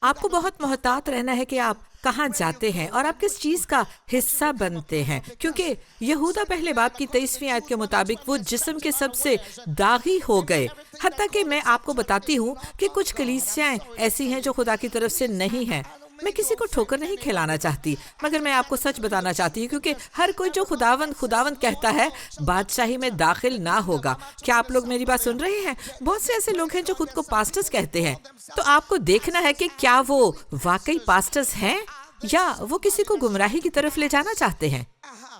آپ کو بہت محتاط رہنا ہے کہ آپ کہاں جاتے ہیں اور آپ کس چیز کا حصہ بنتے ہیں، کیونکہ یہودا پہلے باب کی 23ویں آیت کے مطابق وہ جسم کے سب سے داغی ہو گئے۔ حتیٰ کہ میں آپ کو بتاتی ہوں کہ کچھ کلیسیاں ایسی ہیں جو خدا کی طرف سے نہیں ہیں۔ میں کسی کو ٹھوکر نہیں کھلانا چاہتی، مگر میں آپ کو سچ بتانا چاہتی ہوں، کیونکہ ہر کوئی جو خداوند خداوند کہتا ہے بادشاہی میں داخل نہ ہوگا۔ کیا آپ لوگ میری بات سن رہے ہیں؟ بہت سے ایسے لوگ ہیں جو خود کو پاسٹرز کہتے ہیں، تو آپ کو دیکھنا ہے کہ کیا وہ واقعی پاسٹرز ہیں یا وہ کسی کو گمراہی کی طرف لے جانا چاہتے ہیں۔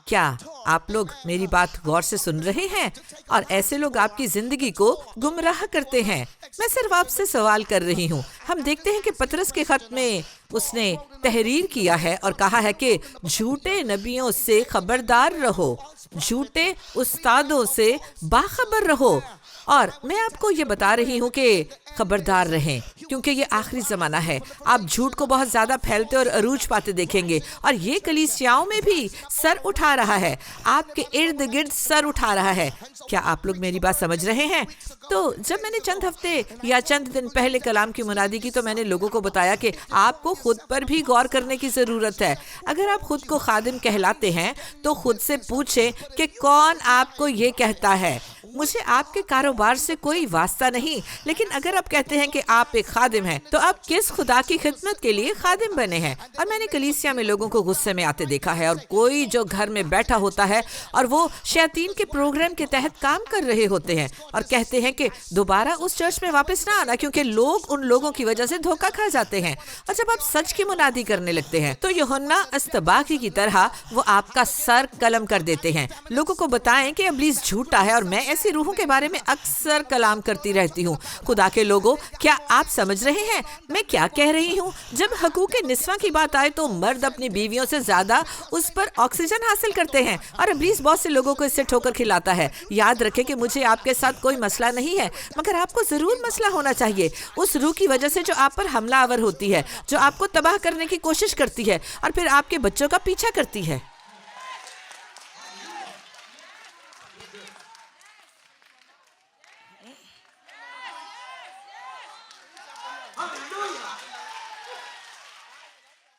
کیا آپ لوگ میری بات غور سے سن رہے ہیں؟ اور ایسے لوگ آپ کی زندگی کو گمراہ کرتے ہیں۔ میں صرف آپ سے سوال کر رہی ہوں۔ ہم دیکھتے ہیں کہ پطرس کے خط میں اس نے تحریر کیا ہے اور کہا ہے کہ جھوٹے نبیوں سے خبردار رہو، جھوٹے استادوں سے باخبر رہو۔ اور میں آپ کو یہ بتا رہی ہوں کہ خبردار رہیں، کیونکہ یہ آخری زمانہ ہے۔ آپ جھوٹ کو بہت زیادہ پھیلتے اور عروج پاتے دیکھیں گے، اور یہ کلیسیاؤں میں بھی سر اٹھا رہا ہے، آپ کے ارد گرد سر اٹھا رہا ہے۔ کیا آپ لوگ میری بات سمجھ رہے ہیں؟ تو جب میں نے چند ہفتے یا چند دن پہلے کلام کی منادی کی تو میں نے لوگوں کو بتایا کہ آپ کو خود پر بھی غور کرنے کی ضرورت ہے۔ اگر آپ خود کو خادم کہلاتے ہیں تو خود سے پوچھیں کہ کون آپ کو یہ کہتا ہے۔ مجھے آپ کے کاروبار سے کوئی واسطہ نہیں، لیکن اگر آپ کہتے ہیں کہ آپ ایک خادم ہیں تو آپ کس خدا کی خدمت کے لیے خادم بنے ہیں؟ اور میں نے کلیسیا میں لوگوں کو غصے میں آتے دیکھا ہے، اور کوئی جو گھر میں بیٹھا ہوتا ہے اور وہ شیاطین کے پروگرام کے تحت کام کر رہے ہوتے ہیں اور کہتے ہیں کہ دوبارہ اس چرچ میں واپس نہ آنا، کیونکہ لوگ ان لوگوں کی وجہ سے دھوکہ کھا جاتے ہیں۔ اور جب آپ سچ کی منادی کرنے لگتے ہیں تو یوحنا استباغی کی طرح وہ آپ کا سر قلم کر دیتے ہیں۔ لوگوں کو بتائیں کہ ابلیس جھوٹا ہے، اور میں ایسی روحوں کے بارے میں اکثر کلام کرتی رہتی ہوں۔ خدا کے لوگوں، کیا آپ سمجھ رہے ہیں میں کیا کہہ رہی ہوں؟ جب حقوق نسواں کی بات آئے تو مرد اپنی بیویوں سے زیادہ اس پر آکسیجن حاصل کرتے ہیں، اور ابلیس بہت سے لوگوں کو اس سے ٹھوکر کھلاتا ہے۔ یاد رکھیں کہ مجھے آپ کے ساتھ کوئی مسئلہ نہیں ہے، مگر آپ کو ضرور مسئلہ ہونا چاہیے اس روح کی وجہ سے جو آپ پر حملہ آور ہوتی ہے، جو آپ کو تباہ کرنے کی کوشش کرتی ہے اور پھر آپ کے بچوں کا پیچھا کرتی ہے۔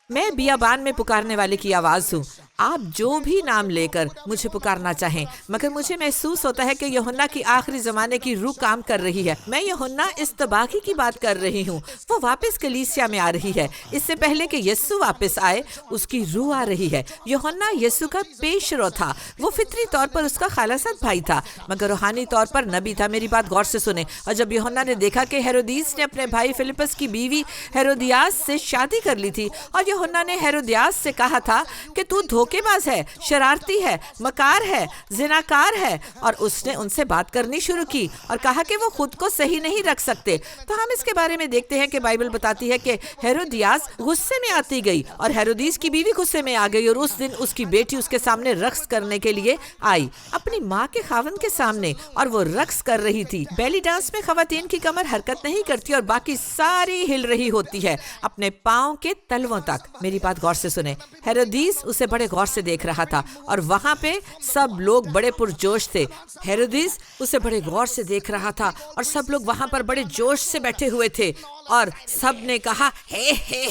میں بیابان میں پکارنے والے کی آواز ہوں۔ آپ جو بھی نام لے کر مجھے پکارنا چاہیں، مگر مجھے محسوس ہوتا ہے کہ یوحنا کی آخری زمانے کی روح کام کر رہی ہے۔ میں یوحنا استباغی کی بات کر رہی ہوں۔ وہ واپس کلیسیا میں آ رہی ہے۔ اس سے پہلے کہ یسوع واپس آئے، اس کی روح آ رہی ہے۔ یوحنا یسوع کا پیش رو تھا۔ وہ فطری طور پر اس کا خالصت بھائی تھا، مگر روحانی طور پر نبی تھا۔ میری بات غور سے سنیں۔ اور جب یوحنا نے دیکھا کہ ہیرودیس نے اپنے بھائی فلپس کی بیوی ہیرودیاس سے شادی کر لی تھی، اور یوحنا نے ہیرودیاس سے کہا تھا کہ تو دھوکے باز ہے، شرارتی ہے، مکار ہے، زناکار ہے، اور اس نے ان سے بات کرنی شروع کی اور کہا کہ وہ خود کو صحیح نہیں رکھ سکتے، تو ہم اس کے بارے میں دیکھتے ہیں کہ بائبل بتاتی ہے کہ ہیرودیاس غصے میں آتی گئی، اور ہیرودیس کی بیوی غصے میں آ گئی، اور اس دن اس کی بیٹی اس کے سامنے رقص کرنے کے لیے آئی، اپنی ماں کے خاوند کے سامنے، اور وہ رقص کر رہی تھی۔ بیلی ڈانس میں خواتین کی کمر حرکت نہیں کرتی اور باقی ساری ہل رہی ہوتی ہے اپنے پاؤں کے تلووں تک۔ میری بات غور سے سنیں۔ ہیرودیس اسے بڑے غور سے دیکھ رہا تھا، اور وہاں پہ سب لوگ بڑے پرجوش تھے۔ ہیرودیس اسے بڑے غور سے دیکھ رہا تھا، اور سب لوگ وہاں پر بڑے جوش سے بیٹھے ہوئے تھے، اور سب نے کہا ہے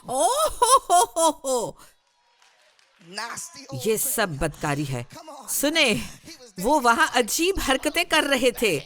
او ہو ہو۔ یہ سب بدکاری ہے۔ سنیں، وہ وہاں عجیب حرکتیں کر رہے تھے۔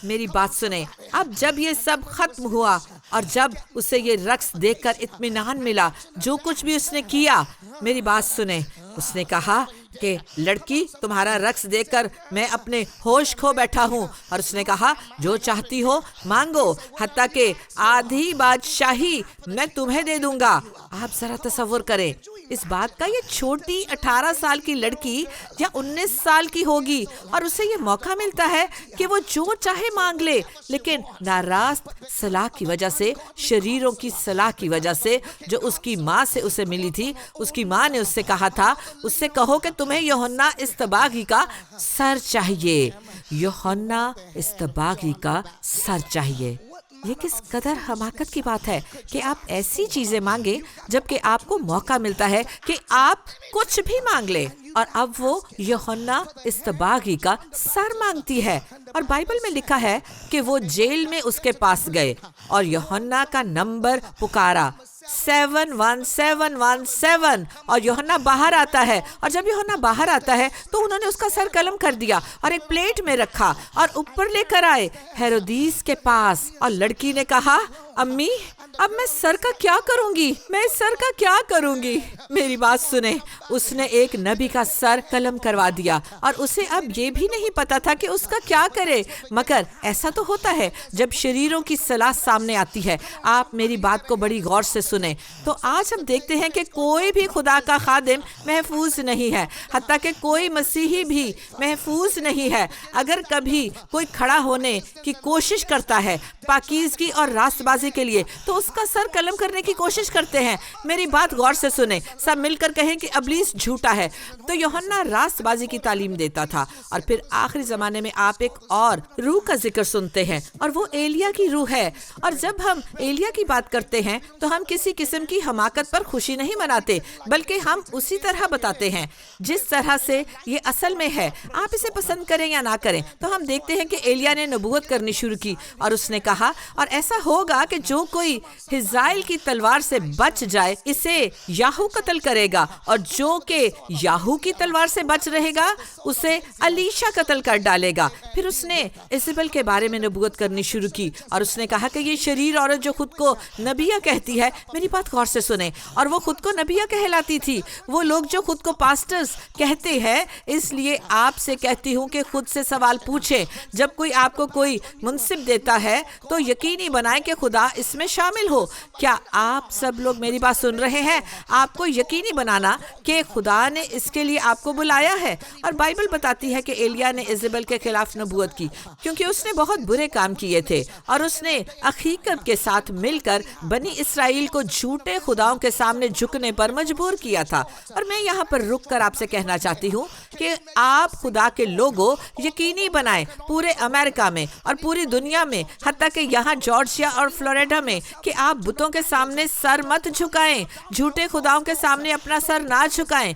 میری بات سنیں۔ اب جب یہ سب ختم ہوا اور جب اسے یہ رقص دیکھ کر اطمینان ملا، جو کچھ بھی اس نے کیا، میری بات سنیں، اس نے کہا کہ لڑکی، تمہارا رقص دیکھ کر میں اپنے ہوش کھو بیٹھا ہوں، اور اس نے کہا جو چاہتی ہو مانگو، حتیٰ کہ آدھی بادشاہی میں تمہیں دے دوں گا۔ آپ ذرا تصور کریں اس بات کا، یہ چھوٹی 18 سال کی لڑکی یا 19 سال کی ہوگی، اور اسے یہ موقع ملتا ہے کہ وہ جو چاہے مانگ لے، لیکن ناراست صلاح کی وجہ سے، شریروں کی صلاح کی وجہ سے جو اس کی ماں سے اسے ملی تھی، اس کی ماں نے اس سے کہا تھا، اس سے کہو کہ تمہیں یوحنا استباغی کا سر چاہیے، یوحنا استباغی کا سر چاہیے۔ یہ کس قدر حماقت کی بات ہے کہ آپ ایسی چیزیں مانگے جبکہ آپ کو موقع ملتا ہے کہ آپ کچھ بھی مانگ لیں. اور اب وہ یوحنا استباغی کا سر مانگتی ہے. اور بائبل میں لکھا ہے کہ وہ جیل میں اس کے پاس گئے اور یوحنا کا نمبر پکارا 7117 اور یوحنا باہر آتا ہے. اور جب یوحنا باہر آتا ہے تو انہوں نے اس کا سر قلم کر دیا اور ایک پلیٹ میں رکھا اور اوپر لے کر آئے ہیرودیس کے پاس. اور لڑکی نے کہا امی اب میں سر کا کیا کروں گی، میں سر کا کیا کروں گی. میری بات سنیں، اس نے ایک نبی کا سر قلم کروا دیا اور اسے اب یہ بھی نہیں پتا تھا کہ اس کا کیا کرے. مگر ایسا تو ہوتا ہے جب شریروں کی صلاح سامنے آتی ہے. آپ میری بات کو بڑی غور سے سنیں. تو آج ہم دیکھتے ہیں کہ کوئی بھی خدا کا خادم محفوظ نہیں ہے، حتیٰ کہ کوئی مسیحی بھی محفوظ نہیں ہے. اگر کبھی کوئی کھڑا ہونے کی کوشش کرتا ہے پاکیزگی اور راست بازی کے لیے تو اس کا سر قلم کرنے کی کوشش کرتے ہیں. میری بات غور سے سنیں، سب مل کر کہیں کہ ابلیس جھوٹا ہے. تو یوحنا راست بازی کی تعلیم دیتا تھا. اور پھر آخری زمانے میں آپ ایک اور روح کا ذکر سنتے ہیں اور وہ ایلیا کی روح ہے. اور جب ہم ایلیا کی بات کرتے ہیں تو ہم کسی قسم کی حماقت پر خوشی نہیں مناتے، بلکہ ہم اسی طرح بتاتے ہیں جس طرح سے یہ اصل میں ہے. آپ اسے پسند کریں یا نہ کریں. تو ہم دیکھتے ہیں کہ ایلیا نے نبوت کرنی شروع کی اور اس نے کہا اور ایسا ہوگا کہ جو کوئی حزائیل کی تلوار سے بچ جائے اسے یاہو قتل کرے گا، اور جو کہ یاہو کی تلوار سے بچ رہے گا اسے الیشا قتل کر ڈالے گا. پھر اس نے ایزابل کے بارے میں نبوت کرنی شروع کی اور اس نے کہا کہ یہ شریر عورت جو خود کو نبیہ کہتی ہے، میری بات غور سے سنیں، اور وہ خود کو نبیہ کہلاتی تھی. وہ لوگ جو خود کو پاسٹرز کہتے ہیں، اس لیے آپ سے کہتی ہوں کہ خود سے سوال پوچھیں. جب کوئی آپ کو کوئی منصب دیتا ہے تو یقینی بنائیں کہ خدا اس میں شامل ہو. کیا آپ سب لوگ میری بات سن رہے ہیں؟ آپ کو یقینی بنانا کہ خدا نے اس کے لیے آپ کو بلایا ہے. اور بائبل بتاتی ہے کہ ایلیا نے ایزابل کے خلاف نبوت کی کیونکہ اس نے بہت برے کام کیے تھے اور اس نے اخیکب کے ساتھ مل کر بنی اسرائیل کو جھوٹے خداؤں کے سامنے جھکنے پر مجبور کیا تھا. اور میں یہاں پر رک کر آپ سے کہنا چاہتی ہوں کہ آپ خدا کے لوگوں یقینی بنائیں پورے امریکہ میں اور پوری دنیا میں، حتیٰ کہ یہاں جارجیا اور فلوریڈا میں، کہ آپ بتوں کے سامنے سر مت جھکائیں، جھوٹے خداؤں کے سامنے اپنا سر نہ جھکائیں.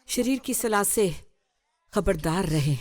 شریر کی صلاح سے خبردار رہیں.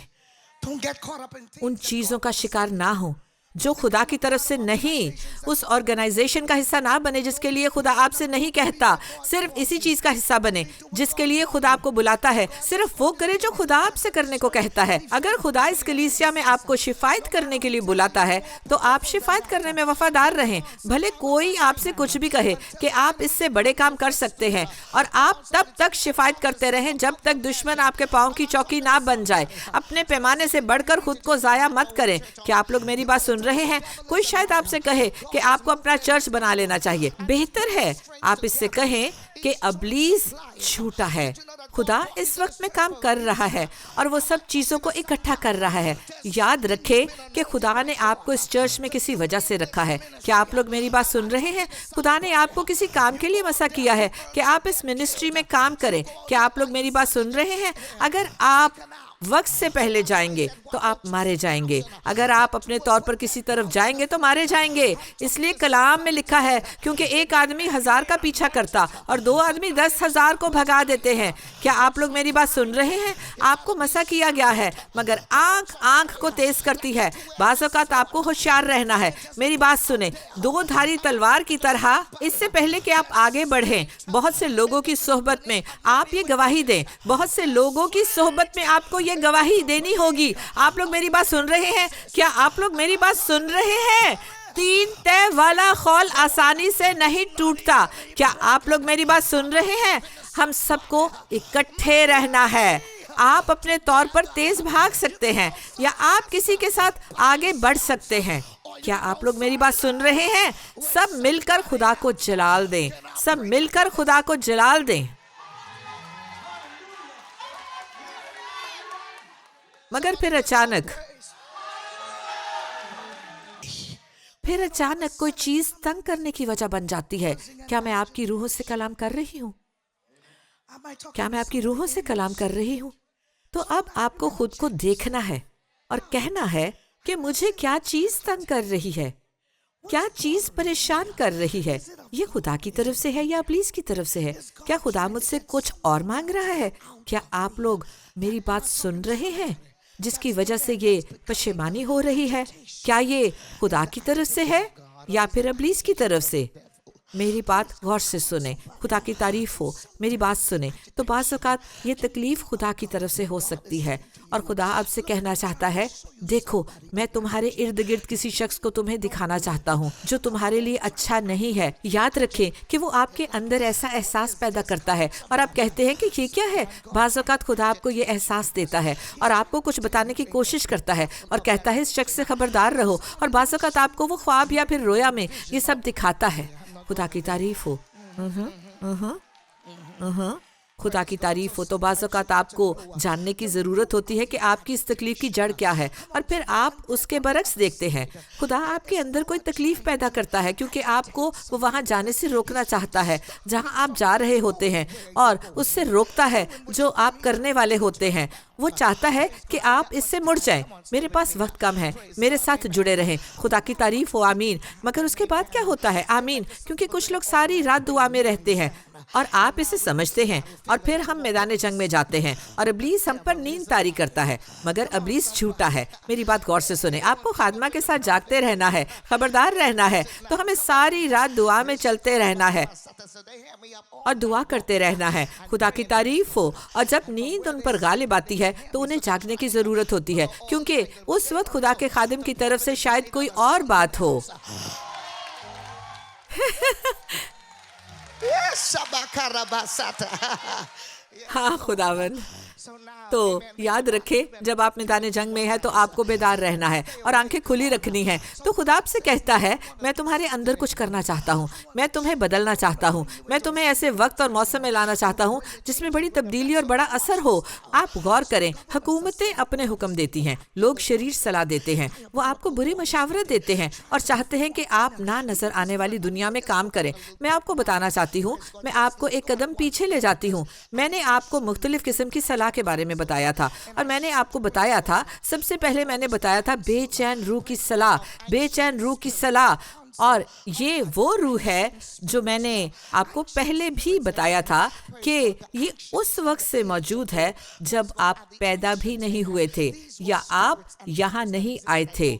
ان چیزوں کا شکار نہ ہوں جو خدا کی طرف سے نہیں. اس آرگنائزیشن کا حصہ نہ بنے جس کے لیے خدا آپ سے نہیں کہتا. صرف اسی چیز کا حصہ بنے جس کے لیے خدا آپ کو بلاتا ہے. صرف وہ کرے جو خدا آپ سے کرنے کو کہتا ہے. اگر خدا اس کلیسیا میں آپ کو شفایت کرنے کے لیے بلاتا ہے تو آپ شفایت کرنے میں وفادار رہیں، بھلے کوئی آپ سے کچھ بھی کہے کہ آپ اس سے بڑے کام کر سکتے ہیں. اور آپ تب تک شفایت کرتے رہیں جب تک دشمن آپ کے پاؤں کی چوکی نہ بن جائے. اپنے پیمانے سے بڑھ کر خود کو ضائع مت کریں. کیا آپ لوگ میری بات سن رہے ہیں؟ کوئی شاید آپ سے کہے کہ آپ کو اپنا چرچ بنا لینا چاہیے. بہتر ہے آپ اس سے کہیں کہ ابلیس جھوٹا ہے. خدا اس وقت میں کام کر رہا ہے اور وہ سب چیزوں کو اکٹھا کر رہا ہے. یاد رکھے کہ خدا نے آپ کو اس چرچ میں کسی وجہ سے رکھا ہے. کیا آپ لوگ میری بات سن رہے ہیں؟ خدا نے آپ کو کسی کام کے لیے مسا کیا ہے کہ آپ اس منسٹری میں کام کریں. کیا آپ لوگ میری بات سن رہے ہیں؟ اگر آپ وقت سے پہلے جائیں گے تو آپ مارے جائیں گے. اگر آپ اپنے طور پر کسی طرف جائیں گے تو مارے جائیں گے. اس لیے کلام میں لکھا ہے کیونکہ ایک آدمی 1000 کا پیچھا کرتا اور 2 آدمی 10,000 کو بھگا دیتے ہیں. کیا آپ لوگ میری بات سن رہے ہیں؟ آپ کو مسا کیا گیا ہے مگر آنکھ کو تیز کرتی ہے. بعض اوقات آپ کو ہوشیار رہنا ہے. میری بات سنیں، 2 دھاری تلوار کی طرح اس سے پہلے کہ آپ آگے بڑھیں بہت سے لوگوں کی صحبت میں آپ یہ گواہی دیں. بہت سے لوگوں کی صحبت میں آپ کو یہ گواہی دینی ہوگی. آپ لوگ میری بات سن رہے ہیں؟ کیا آپ لوگ میری بات سن رہے ہیں؟ 3 طے والا خول آسانی سے نہیں ٹوٹتا. کیا آپ لوگ میری بات سن رہے ہیں؟ ہم سب کو اکٹھے رہنا ہے. آپ اپنے طور پر تیز بھاگ سکتے ہیں یا آپ کسی کے ساتھ آگے بڑھ سکتے ہیں. کیا آپ لوگ میری بات سن رہے ہیں؟ سب مل کر خدا کو جلال دیں. سب مل کر خدا کو جلال دیں. مگر پھر اچانک کوئی چیز تنگ کرنے کی وجہ بن جاتی ہے. کیا میں آپ کی روحوں سے کلام کر رہی ہوں؟ کیا میں آپ کی روحوں سے کلام کر رہی ہوں؟ تو اب آپ کو خود کو دیکھنا ہے اور کہنا ہے کہ مجھے کیا چیز تنگ کر رہی ہے، کیا چیز پریشان کر رہی ہے؟ یہ خدا کی طرف سے ہے یا ابلیس کی طرف سے ہے؟ کیا خدا مجھ سے کچھ اور مانگ رہا ہے؟ کیا آپ لوگ میری بات سن رہے ہیں جس کی وجہ سے یہ پشیمانی ہو رہی ہے؟ کیا یہ خدا کی طرف سے ہے یا پھر ابلیس کی طرف سے؟ میری بات غور سے سنیں، خدا کی تعریف ہو، میری بات سنیں۔ تو بعض اوقات یہ تکلیف خدا کی طرف سے ہو سکتی ہے اور خدا آپ سے کہنا چاہتا ہے، دیکھو میں تمہارے ارد گرد کسی شخص کو تمہیں دکھانا چاہتا ہوں جو تمہارے لیے اچھا نہیں ہے۔ یاد رکھیں کہ وہ آپ کے اندر ایسا احساس پیدا کرتا ہے اور آپ کہتے ہیں کہ یہ کیا ہے؟ بعض اوقات خدا آپ کو یہ احساس دیتا ہے اور آپ کو کچھ بتانے کی کوشش کرتا ہے اور کہتا ہے اس شخص سے خبردار رہو، اور بعض اوقات آپ کو وہ خواب یا پھر رویا میں یہ سب دکھاتا ہے۔ خدا کی تعریف ہو، خدا کی تعریف ہو۔ تو بعض اوقات آپ کو جاننے کی ضرورت ہوتی ہے کہ آپ کی اس تکلیف کی جڑ کیا ہے، اور پھر آپ اس کے برعکس دیکھتے ہیں۔ خدا آپ کے اندر کوئی تکلیف پیدا کرتا ہے کیونکہ آپ کو وہ وہاں جانے سے روکنا چاہتا ہے جہاں آپ جا رہے ہوتے ہیں، اور اس سے روکتا ہے جو آپ کرنے والے ہوتے ہیں۔ وہ چاہتا ہے کہ آپ اس سے مڑ جائیں۔ میرے پاس وقت کم ہے، میرے ساتھ جڑے رہیں۔ خدا کی تعریف ہو، آمین۔ مگر اس کے بعد کیا ہوتا ہے؟ آمین۔ کیونکہ کچھ لوگ ساری رات دعا میں رہتے ہیں اور آپ اسے سمجھتے ہیں، اور پھر ہم میدان جنگ میں جاتے ہیں اور ابلیس ہم پر نیند طاری کرتا ہے، مگر ابلیس جھوٹا ہے۔ میری بات غور سے سنیں، آپ کو خادمہ کے ساتھ جاگتے رہنا ہے، خبردار رہنا ہے، تو ہمیں ساری رات دعا میں چلتے رہنا ہے اور دعا کرتے رہنا ہے۔ خدا کی تعریف ہو۔ اور جب نیند ان پر غالب آتی ہے تو انہیں جاگنے کی ضرورت ہوتی ہے، کیونکہ اس وقت خدا کے خادم کی طرف سے شاید کوئی اور بات ہو۔ ہاں خداوند۔ تو یاد رکھے جب آپ میدان جنگ میں ہے تو آپ کو بیدار رہنا ہے اور آنکھیں کھلی رکھنی ہیں۔ تو خدا آپ سے کہتا ہے، میں تمہارے اندر کچھ کرنا چاہتا ہوں، میں تمہیں بدلنا چاہتا ہوں، میں تمہیں ایسے وقت اور موسم میں لانا چاہتا ہوں جس میں بڑی تبدیلی اور بڑا اثر ہو۔ آپ غور کریں، حکومتیں اپنے حکم دیتی ہیں، لوگ شریر صلاح دیتے ہیں، وہ آپ کو بری مشاورت دیتے ہیں اور چاہتے ہیں کہ آپ نہ نظر آنے والی دنیا میں کام کریں۔ میں آپ کو بتانا چاہتی ہوں، میں آپ کو ایک قدم پیچھے لے جاتی ہوں۔ میں نے آپ کو مختلف قسم کی صلاح کے بارے میں بتایا تھا، اور میں نے آپ کو بتایا تھا، سب سے پہلے میں نے بتایا تھا بے چین روح کی صلاح، بے چین روح کی صلاح۔ اور یہ وہ روح ہے جو میں نے آپ کو پہلے بھی بتایا تھا کہ یہ اس وقت سے موجود ہے جب آپ پیدا بھی نہیں ہوئے تھے یا آپ یہاں نہیں آئے تھے۔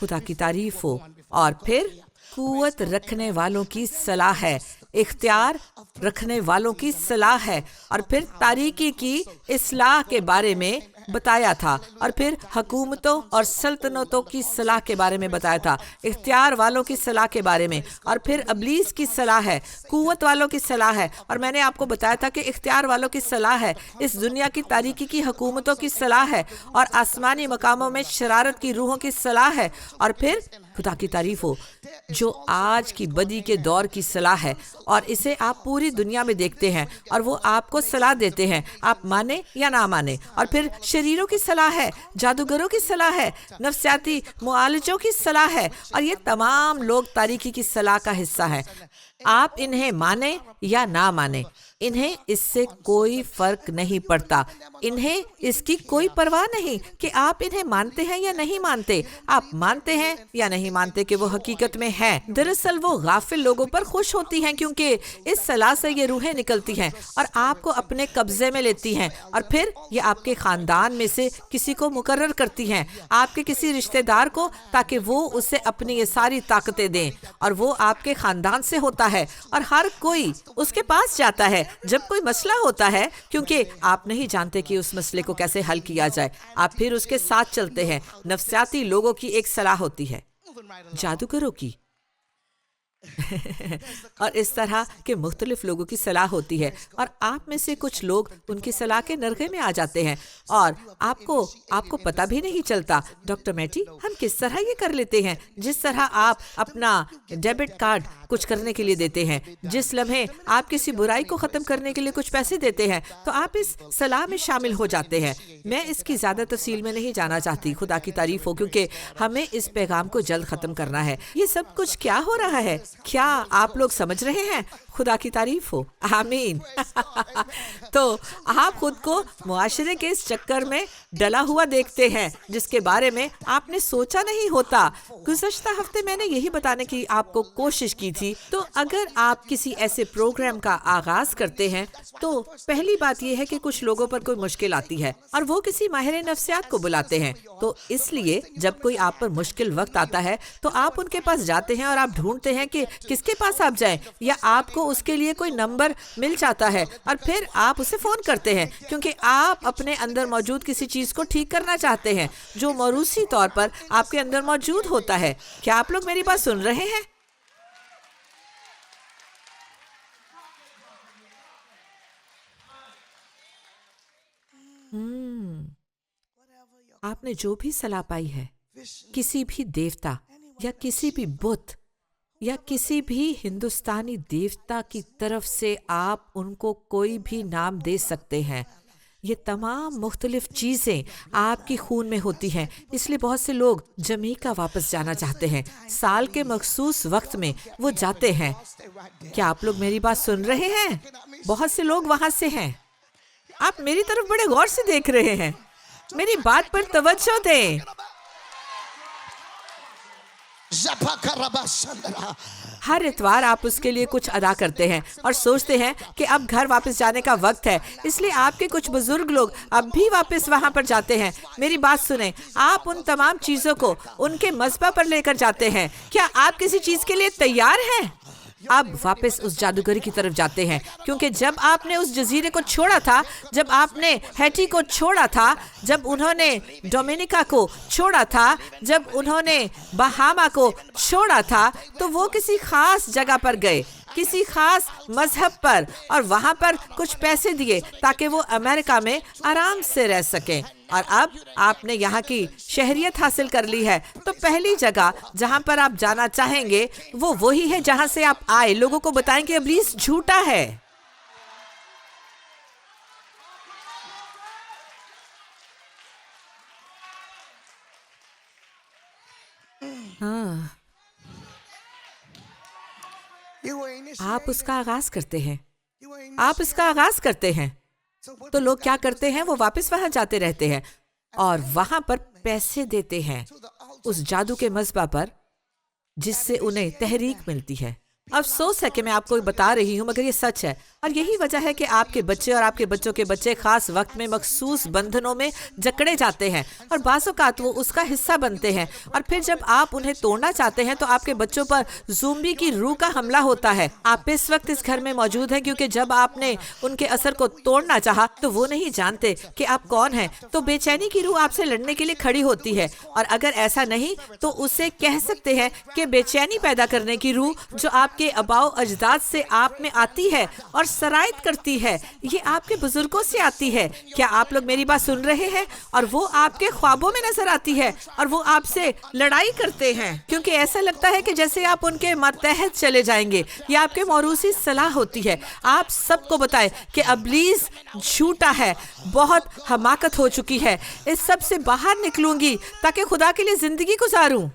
خدا کی تعریف ہو۔ اور پھر قوت رکھنے والوں کی صلاح ہے، اختیار رکھنے والوں کی صلاح ہے، اور پھر تاریکی کی اصلاح کے بارے میں بتایا تھا، اور پھر حکومتوں اور سلطنتوں کی صلاح کے بارے میں بتایا تھا، اختیار والوں کی صلاح کے بارے میں، اور پھر ابلیس کی صلاح ہے، قوت والوں کی صلاح ہے، اور میں نے آپ کو بتایا تھا کہ اختیار والوں کی صلاح ہے، اس دنیا کی تاریکی کی حکومتوں کی صلاح ہے، اور آسمانی مقاموں میں شرارت کی روحوں کی صلاح ہے، اور پھر خدا کی تعریف ہو جو آج کی بدی کے دور کی صلاح ہے، اور اسے آپ پوری دنیا میں دیکھتے ہیں، اور وہ آپ کو صلاح دیتے ہیں، آپ مانیں یا نہ مانیں۔ اور پھر شریروں کی صلاح ہے، جادوگروں کی صلاح ہے، نفسیاتی معالجوں کی صلاح ہے، اور یہ تمام لوگ تاریکی کی صلاح کا حصہ ہیں۔ آپ انہیں مانیں یا نہ مانیں، انہیں اس سے کوئی فرق نہیں پڑتا، انہیں اس کی کوئی پرواہ نہیں کہ آپ انہیں مانتے ہیں یا نہیں مانتے، آپ مانتے ہیں یا نہیں مانتے کہ وہ حقیقت میں ہیں۔ دراصل وہ غافل لوگوں پر خوش ہوتی ہیں کیونکہ اس صلاح سے یہ روحیں نکلتی ہیں اور آپ کو اپنے قبضے میں لیتی ہیں، اور پھر یہ آپ کے خاندان میں سے کسی کو مقرر کرتی ہیں، آپ کے کسی رشتہ دار کو، تاکہ وہ اسے اپنی یہ ساری طاقتیں دیں، اور وہ آپ کے خاندان سے ہوتا ہے، اور ہر کوئی اس کے پاس جاتا ہے جب کوئی مسئلہ ہوتا ہے، کیونکہ آپ نہیں جانتے کہ اس مسئلے کو کیسے حل کیا جائے، آپ پھر اس کے ساتھ چلتے ہیں۔ نفسیاتی لوگوں کی ایک صلاح ہوتی ہے، جادوگروں کی اور اس طرح کے مختلف لوگوں کی صلاح ہوتی ہے، اور آپ میں سے کچھ لوگ ان کی صلاح کے نرغے میں آ جاتے ہیں، اور آپ کو پتہ بھی نہیں چلتا. ڈاکٹر میٹی، ہم کس طرح یہ کر لیتے ہیں؟ جس طرح آپ اپنا ڈیبٹ کارڈ کچھ کرنے کے لیے دیتے ہیں، جس لمحے آپ کسی برائی کو ختم کرنے کے لیے کچھ پیسے دیتے ہیں، تو آپ اس صلاح میں شامل ہو جاتے ہیں. میں اس کی زیادہ تفصیل میں نہیں جانا چاہتی. خدا کی تعریف ہو، کیونکہ ہمیں اس پیغام کو جلد ختم کرنا ہے. یہ سب کچھ کیا ہو رہا ہے؟ کیا آپ لوگ سمجھ رہے ہیں؟ خدا کی تعریف ہو. آمین. تو آپ خود کو معاشرے کے اس چکر میں ڈلا ہوا دیکھتے ہیں جس کے بارے میں آپ نے سوچا نہیں ہوتا. گزشتہ ہفتے میں نے یہی بتانے کی آپ کو کوشش کی تھی. تو اگر آپ کسی ایسے پروگرام کا آغاز کرتے ہیں تو پہلی بات یہ ہے کہ کچھ لوگوں پر کوئی مشکل آتی ہے اور وہ کسی ماہر نفسیات کو بلاتے ہیں. تو اس لیے جب کوئی آپ پر مشکل وقت آتا ہے تو آپ ان کے پاس جاتے ہیں اور آپ ڈھونڈتے ہیں کہ کس کے پاس آپ جائیں، یا آپ کو اس کے لیے کوئی نمبر مل جاتا ہے اور پھر آپ اسے فون کرتے ہیں کیونکہ آپ اپنے اندر موجود کسی چیز کو ٹھیک کرنا چاہتے ہیں جو موروثی طور پر آپ کے اندر موجود ہوتا ہے. کیا آپ لوگ میری بات سن رہے ہیں؟ آپ نے جو بھی صلاح پائی ہے کسی بھی دیوتا یا کسی بھی بت یا کسی بھی ہندوستانی دیوتا کی طرف سے، آپ ان کو کوئی بھی نام دے سکتے ہیں. یہ تمام مختلف چیزیں آپ کی خون میں ہوتی ہیں. اس لیے بہت سے لوگ جمیکا واپس جانا چاہتے ہیں. سال کے مخصوص وقت میں وہ جاتے ہیں. کیا آپ لوگ میری بات سن رہے ہیں؟ بہت سے لوگ وہاں سے ہیں. آپ میری طرف بڑے غور سے دیکھ رہے ہیں. میری بات پر توجہ دیں. ہر اتوار آپ اس کے لیے کچھ ادا کرتے ہیں اور سوچتے ہیں کہ اب گھر واپس جانے کا وقت ہے. اس لیے آپ کے کچھ بزرگ لوگ اب بھی واپس وہاں پر جاتے ہیں. میری بات سنیں، آپ ان تمام چیزوں کو ان کے مذبح پر لے کر جاتے ہیں. کیا آپ کسی چیز کے لیے تیار ہیں؟ اب واپس اس جادوگری کی طرف جاتے ہیں، کیونکہ جب آپ نے اس جزیرے کو چھوڑا تھا، جب آپ نے ہیٹی کو چھوڑا تھا، جب انہوں نے ڈومینیکا کو چھوڑا تھا، جب انہوں نے بہاما کو چھوڑا تھا، تو وہ کسی خاص جگہ پر گئے، کسی خاص مذہب پر، اور وہاں پر کچھ پیسے دیے تاکہ وہ امریکہ میں آرام سے رہ سکیں. اور اب آپ نے یہاں کی شہریت حاصل کر لی ہے، تو پہلی جگہ جہاں پر آپ جانا چاہیں گے وہ وہی ہے جہاں سے آپ آئے. لوگوں کو بتائیں کہ ابلیس جھوٹا ہے. ہاں، آپ اس کا آغاز کرتے ہیں. آپ اس کا آغاز کرتے ہیں. تو لوگ کیا کرتے ہیں؟ وہ واپس وہاں جاتے رہتے ہیں اور وہاں پر پیسے دیتے ہیں اس جادو کے مذبح پر، جس سے انہیں تحریک ملتی ہے. افسوس ہے کہ میں آپ کو بتا رہی ہوں، مگر یہ سچ ہے. اور یہی وجہ ہے کہ آپ کے بچے اور آپ کے بچوں کے بچے خاص وقت میں مخصوص بندھنوں میں جکڑے جاتے ہیں، اور بعض اوقات وہ اس کا حصہ بنتے ہیں. اور پھر جب آپ انہیں توڑنا چاہتے ہیں تو آپ کے بچوں پر زومبی کی روح کا حملہ ہوتا ہے. آپ اس وقت اس گھر میں موجود ہیں کیونکہ جب آپ نے ان کے اثر کو توڑنا چاہا تو وہ نہیں جانتے کہ آپ کون ہیں. تو بے چینی کی روح آپ سے لڑنے کے لیے کھڑی ہوتی ہے، اور اگر ایسا نہیں تو اسے کہہ سکتے ہیں کہ بے چینی پیدا کرنے کی روح جو آپ کے آباؤ اجداد سے آپ میں آتی ہے اور سرایت کرتی ہے، یہ آپ کے بزرگوں سے آتی ہے. کیا آپ لوگ میری بات سن رہے ہیں؟ اور وہ آپ کے خوابوں میں نظر آتی ہے اور وہ آپ سے لڑائی کرتے ہیں کیونکہ ایسا لگتا ہے کہ جیسے آپ ان کے ماتحت چلے جائیں گے. یہ آپ کے موروثی صلاح ہوتی ہے. آپ سب کو بتائیں کہ ابلیس جھوٹا ہے، بہت حماقت ہو چکی ہے. اس سب سے باہر نکلوں گی تاکہ خدا کے لیے زندگی گزاروں.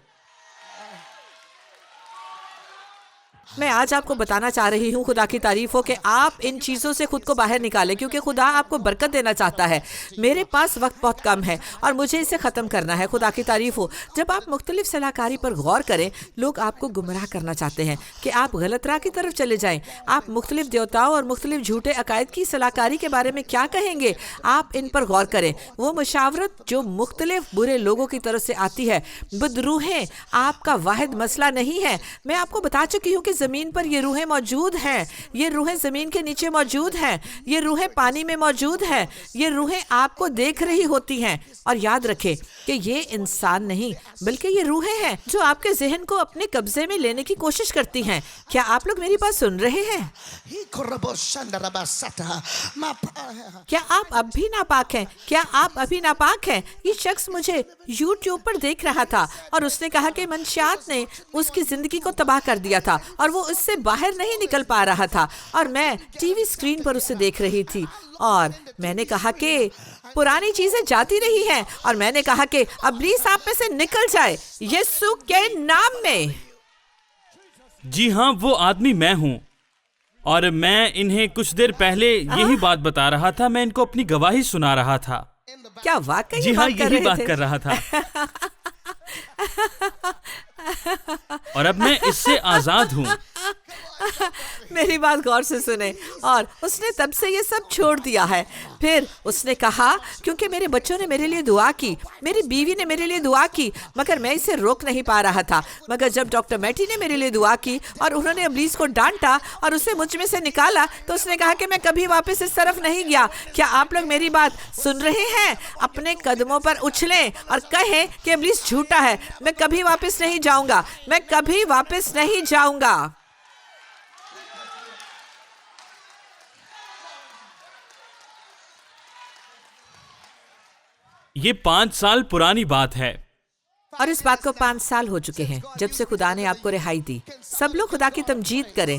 میں آج آپ کو بتانا چاہ رہی ہوں، خدا کی تعریف ہو، کہ آپ ان چیزوں سے خود کو باہر نکالیں کیونکہ خدا آپ کو برکت دینا چاہتا ہے. میرے پاس وقت بہت کم ہے اور مجھے اسے ختم کرنا ہے. خدا کی تعریف ہو. جب آپ مختلف صلاح کاری پر غور کریں، لوگ آپ کو گمراہ کرنا چاہتے ہیں کہ آپ غلط راہ کی طرف چلے جائیں. آپ مختلف دیوتاؤں اور مختلف جھوٹے عقائد کی صلاح کاری کے بارے میں کیا کہیں گے؟ آپ ان پر غور کریں. وہ مشاورت جو مختلف برے لوگوں کی طرف سے آتی ہے، بدروہیں آپ کا واحد مسئلہ نہیں ہے. میں آپ کو بتا چکی ہوں کہ زمین پر یہ روحیں موجود ہیں، یہ روحیں زمین کے نیچے موجود ہیں، یہ روحیں پانی میں موجود ہیں، یہ روحیں آپ کو دیکھ رہی ہوتی ہیں۔ اور یاد رکھیں کہ یہ انسان نہیں بلکہ یہ روحیں ہیں جو آپ کے ذہن کو اپنے قبضے میں لینے کی کوشش کرتی ہیں۔ کیا آپ لوگ میری بات سن رہے ہیں؟ کیا آپ اب بھی ناپاک ہیں؟ کیا آپ ابھی ناپاک ہیں؟ یہ شخص مجھے یوٹیوب پر دیکھ رہا تھا اور اس نے کہا کہ منشیات نے اس کی زندگی کو تباہ کر دیا تھا اور وہ اس سے باہر نہیں نکل پا رہا تھا، اور میں ٹی وی اسکرین پر اسے دیکھ رہی تھی، اور میں نے کہا کہ پرانی چیزیں جاتی رہی ہیں، اور میں نے کہا کہ ابلیس آپ میں سے نکل جائے یسوع کے نام میں۔ جی ہاں، وہ آدمی میں ہوں، اور میں انہیں کچھ دیر پہلے یہی بات بتا رہا تھا، میں ان کو اپنی گواہی سنا رہا تھا۔ کیا واقعی جی ہاں، بات کر یہی رہے بات تھے؟ کر رہا تھا، اور اب میں اس سے آزاد ہوں۔ میری بات غور سے سنیں، اور اس نے تب سے یہ سب چھوڑ دیا ہے۔ پھر اس نے کہا کیونکہ میرے بچوں نے میرے لیے دعا کی، میری بیوی نے میرے لیے دعا کی، مگر میں اسے روک نہیں پا رہا تھا۔ مگر جب ڈاکٹر میٹی نے میرے لیے دعا کی اور انہوں نے ابلیس کو ڈانٹا اور اسے مجھ میں سے نکالا، تو اس نے کہا کہ میں کبھی واپس اس طرف نہیں گیا۔ کیا آپ لوگ میری بات سن رہے ہیں؟ اپنے قدموں پر اچھلیں اور کہیں کہ ابلیس جھوٹا ہے، میں کبھی واپس نہیں جاؤں گا، میں کبھی واپس نہیں جاؤں گا۔ یہ 5 سال پرانی بات ہے، اور اس بات کو 5 سال ہو چکے ہیں جب سے خدا نے آپ کو رہائی دی۔ سب لوگ خدا کی تمجید کریں۔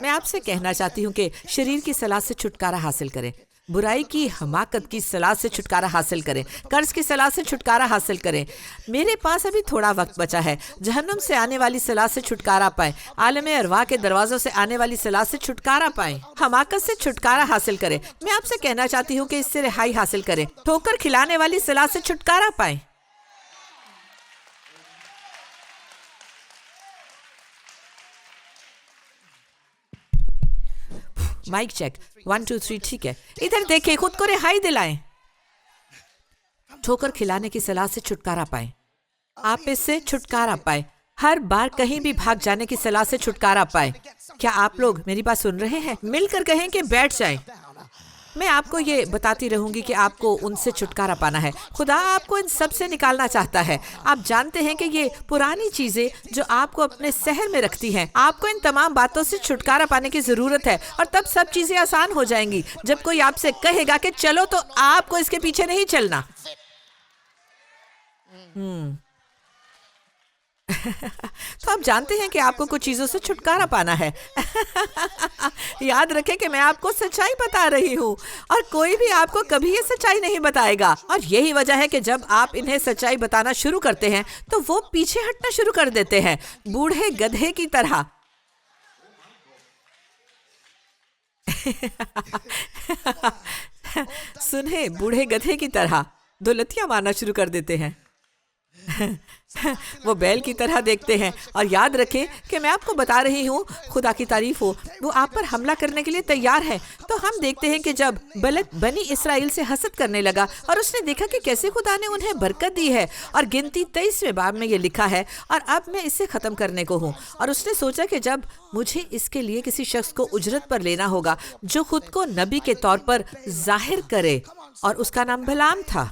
میں آپ سے کہنا چاہتی ہوں کہ شریر کی صلاح سے چھٹکارا حاصل کریں، برائی کی حماقت کی صلاح سے چھٹکارا حاصل کریں، قرض کی صلاح سے چھٹکارا حاصل کریں۔ میرے پاس ابھی تھوڑا وقت بچا ہے۔ جہنم سے آنے والی صلاح سے چھٹکارا پائیں، عالم ارواح کے دروازوں سے آنے والی صلاح سے چھٹکارا پائیں، حماقت سے چھٹکارا حاصل کریں۔ میں آپ سے کہنا چاہتی ہوں کہ اس سے رہائی حاصل کریں، ٹھوکر کھلانے والی صلاح سے چھٹکارا پائیں۔ مائک چیک 1 2 3 ٹھیک ہے۔ ادھر دیکھیں، خود کو رہائی دلائیں، ٹھوکر کھلانے کی صلاح سے چھٹکارا پائیں، آپ اس سے چھٹکارا پائیں، ہر بار کہیں بھی بھاگ جانے کی صلاح سے چھٹکارا پائیں۔ کیا آپ لوگ میری بات سن رہے ہیں؟ مل کر کہیں کہ بیٹھ جائیں۔ میں آپ کو یہ بتاتی رہوں گی کہ آپ کو ان سے چھٹکارا پانا ہے۔ خدا آپ کو ان سب سے نکالنا چاہتا ہے۔ آپ جانتے ہیں کہ یہ پرانی چیزیں جو آپ کو اپنے سحر میں رکھتی ہیں، آپ کو ان تمام باتوں سے چھٹکارا پانے کی ضرورت ہے، اور تب سب چیزیں آسان ہو جائیں گی۔ جب کوئی آپ سے کہے گا کہ چلو، تو آپ کو اس کے پیچھے نہیں چلنا۔ تو آپ جانتے ہیں کہ آپ کو کچھ چیزوں سے چھٹکارا پانا ہے۔ یاد رکھیں کہ میں آپ کو سچائی بتا رہی ہوں، اور کوئی بھی آپ کو کبھی یہ سچائی نہیں بتائے گا، اور یہی وجہ ہے کہ جب آپ انہیں سچائی بتانا شروع کرتے ہیں تو وہ پیچھے ہٹنا شروع کر دیتے ہیں، بوڑھے گدھے کی طرح۔ سنیں، بوڑھے گدھے کی طرح دو لتیاں مارنا شروع کر دیتے ہیں۔ وہ بیل کی طرح دیکھتے ہیں، اور یاد رکھیں کہ میں آپ کو بتا رہی ہوں، خدا کی تعریف ہو، وہ آپ پر حملہ کرنے کے لیے تیار ہے۔ تو ہم دیکھتے ہیں کہ جب بلک بنی اسرائیل سے حسد کرنے لگا، اور اس نے دیکھا کہ کیسے خدا نے انہیں برکت دی ہے، اور گنتی 23ویں باب میں یہ لکھا ہے، اور اب میں اسے ختم کرنے کو ہوں۔ اور اس نے سوچا کہ جب مجھے اس کے لیے کسی شخص کو اجرت پر لینا ہوگا جو خود کو نبی کے طور پر ظاہر کرے، اور اس کا نام بلعام تھا،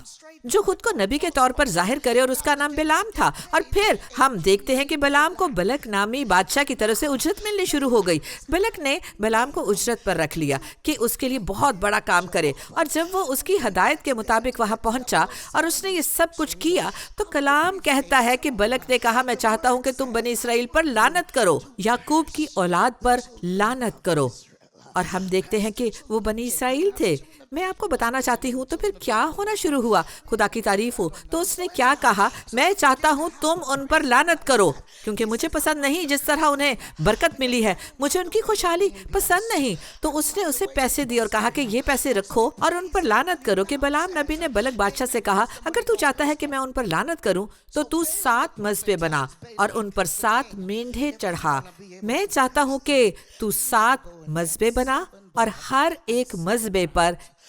جو خود کو نبی کے طور پر ظاہر کرے، اور اس کا نام بلعام تھا۔ اور پھر ہم دیکھتے ہیں کہ بلعام کو بلک نامی بادشاہ کی طرف سے اجرت ملنی شروع ہو گئی۔ بلک نے بلعام کو اجرت پر رکھ لیا کہ اس کے لیے بہت بڑا کام کرے، اور جب وہ اس کی ہدایت کے مطابق وہاں پہنچا اور اس نے یہ سب کچھ کیا، تو کلام کہتا ہے کہ بلک نے کہا، میں چاہتا ہوں کہ تم بنی اسرائیل پر لعنت کرو، یعقوب کی اولاد پر لعنت کرو۔ اور ہم دیکھتے ہیں کہ وہ بنی اسرائیل تھے۔ میں آپ کو بتانا چاہتی ہوں تو پھر کیا ہونا شروع ہوا۔ خدا کی تعریف ہو۔ تو اس نے کیا کہا؟ میں چاہتا ہوں تم ان پر لعنت کرو، کیونکہ مجھے پسند نہیں جس طرح انہیں برکت ملی ہے، مجھے ان کی خوشحالی پسند نہیں۔ تو اس نے اسے پیسے دیے اور کہا کہ یہ پیسے رکھو اور ان پر لعنت کرو۔ کہ بلعام نبی نے بلک بادشاہ سے کہا، اگر تو چاہتا ہے کہ میں ان پر لعنت کروں تو تو 7 مذبے بنا اور ان پر 7 مینڈھے چڑھا۔ میں چاہتا ہوں کہ تو 7 مذبے بنا اور ہر ایک مذبے پر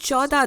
14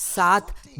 7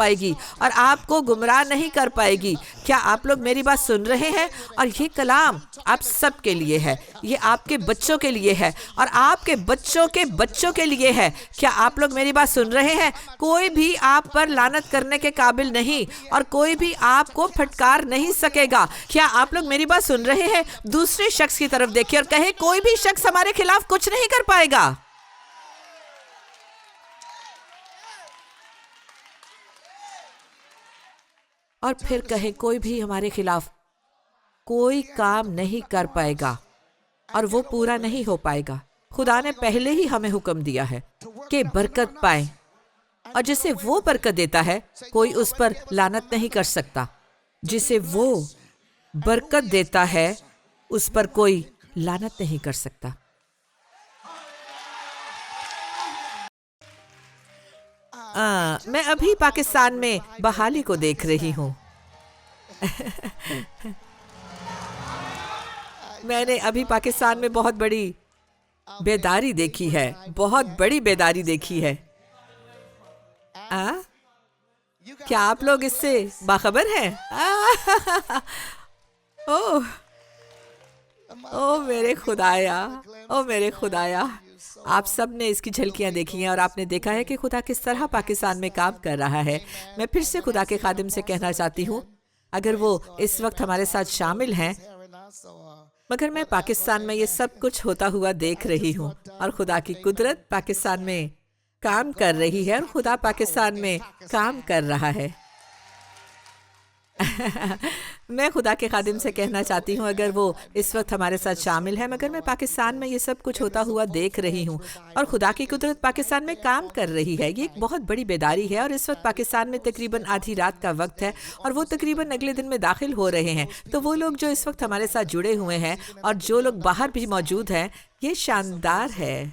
پائے گی اور آپ کو گمراہ نہیں کر پائے گی۔ کیا آپ لوگ میری بات سن رہے ہیں؟ اور یہ کلام آپ سب کے لیے ہے، یہ آپ کے بچوں کے لیے ہے اور آپ کے بچوں کے بچوں کے لیے ہے۔ کیا آپ لوگ میری بات سن رہے ہیں؟ کوئی بھی آپ پر لعنت کرنے کے قابل نہیں اور کوئی بھی آپ کو پھٹکار نہیں سکے گا۔ کیا آپ لوگ میری بات سن رہے ہیں؟ دوسرے شخص کی طرف دیکھیں اور کہیں کوئی بھی شخص ہمارے خلاف کچھ نہیں کر پائے گا۔ اور پھر کہیں کوئی بھی ہمارے خلاف کوئی کام نہیں کر پائے گا اور وہ پورا نہیں ہو پائے گا۔ خدا نے پہلے ہی ہمیں حکم دیا ہے کہ برکت پائیں، اور جسے وہ برکت دیتا ہے کوئی اس پر لعنت نہیں کر سکتا۔ جسے وہ برکت دیتا ہے اس پر کوئی لعنت نہیں کر سکتا۔ میں ابھی پاکستان میں بحالی کو دیکھ رہی ہوں۔ میں نے ابھی پاکستان میں بہت بڑی بیداری دیکھی ہے، بہت بڑی بیداری دیکھی ہے۔ کیا آپ لوگ اس سے باخبر ہیں؟ او میرے خدایا، او میرے خدایا، آپ سب نے اس کی جھلکیاں دیکھی ہیں اور آپ نے دیکھا ہے کہ خدا کس طرح پاکستان میں کام کر رہا ہے۔ میں پھر سے خدا کے خادم سے کہنا چاہتی ہوں، اگر وہ اس وقت ہمارے ساتھ شامل ہیں، مگر میں پاکستان میں یہ سب کچھ ہوتا ہوا دیکھ رہی ہوں اور خدا کی قدرت پاکستان میں کام کر رہی ہے اور خدا پاکستان میں کام کر رہا ہے۔ میں خدا کے خادم سے کہنا چاہتی ہوں، اگر وہ اس وقت ہمارے ساتھ شامل ہے، مگر میں پاکستان میں یہ سب کچھ ہوتا ہوا دیکھ رہی ہوں اور خدا کی قدرت پاکستان میں کام کر رہی ہے۔ یہ ایک بہت بڑی بیداری ہے اور اس وقت پاکستان میں تقریباً آدھی رات کا وقت ہے اور وہ تقریباً اگلے دن میں داخل ہو رہے ہیں۔ تو وہ لوگ جو اس وقت ہمارے ساتھ جڑے ہوئے ہیں اور جو لوگ باہر بھی موجود ہیں، یہ شاندار ہے۔